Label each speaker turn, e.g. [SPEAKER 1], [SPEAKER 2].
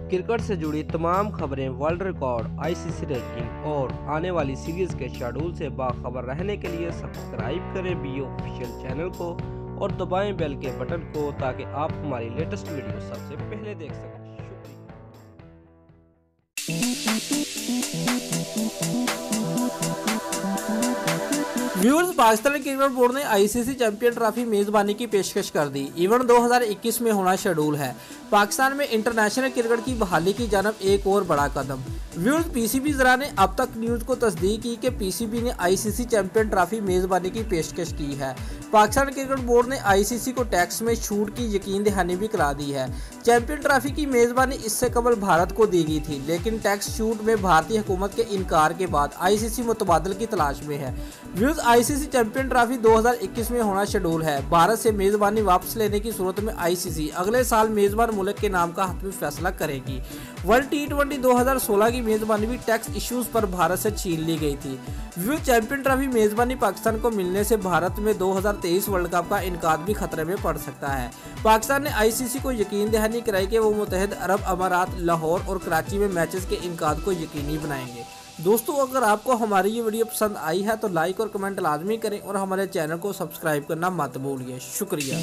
[SPEAKER 1] Cricket से जुड़ी तमाम खबरें, वर्ल्ड रिकॉर्ड, आईसीसी रैंकिंग और आने वाली सीरीज के शेड्यूल से बाखबर रहने के लिए सब्सक्राइब करें बी ऑफिशियल चैनल को और दबाएं बेल के बटन को ताकि आप हमारी लेटेस्ट वीडियो सबसे पहले देख सकें।
[SPEAKER 2] व्यूअर्स, पाकिस्तान क्रिकेट बोर्ड ने आईसीसी चैंपियन ट्रॉफी मेजबानी की पेशकश कर दी। इवेंट 2021 में होना शेड्यूल है। पाकिस्तान में इंटरनेशनल क्रिकेट की बहाली की जानब एक और बड़ा कदम। व्यूअर्स, पीसीबी जरा ने अब तक न्यूज को तस्दीक की कि पीसीबी ने आईसीसी चैंपियन ट्रॉफी मेजबानी की पेशकश की है। पाकिस्तान क्रिकेट बोर्ड ने आईसीसी को टैक्स में छूट की यकीन दहानी भी करा दी है। चैंपियन ट्रॉफी की मेजबानी इससे कबल भारत को दी गई थी, लेकिन टैक्स छूट में भारतीय हुकूमत के इनकार के बाद आईसीसी मुतबादल की तलाश में है। व्यूअर्स, आईसीसी चैंपियन ट्रॉफी 2021 में होना शेड्यूल है। भारत से मेजबानी वापस लेने की सूरत में आईसीसी अगले साल मेजबान मुल्क के नाम का हतमी फैसला करेगी। वर्ल्ड टी20 2016 की मेजबानी भी टैक्स इश्यूज पर भारत से छीन ली गई थी। व्यूअर्स, चैंपियन ट्रॉफी मेजबानी पाकिस्तान को मिलने से भारत में 2023 वर्ल्ड कप का इनकाद भी खतरे में पड़ सकता है। पाकिस्तान ने आईसीसी को यकीन दहानी कराई कि वो मुत्तहिद अरब अमारात, लाहौर और कराची में मैचेस के इनकाद को यकीनी बनाएंगे। दोस्तों, अगर आपको हमारी ये वीडियो पसंद आई है तो लाइक और कमेंट लाजमी करें और हमारे चैनल को सब्सक्राइब करना मत भूलिए। शुक्रिया।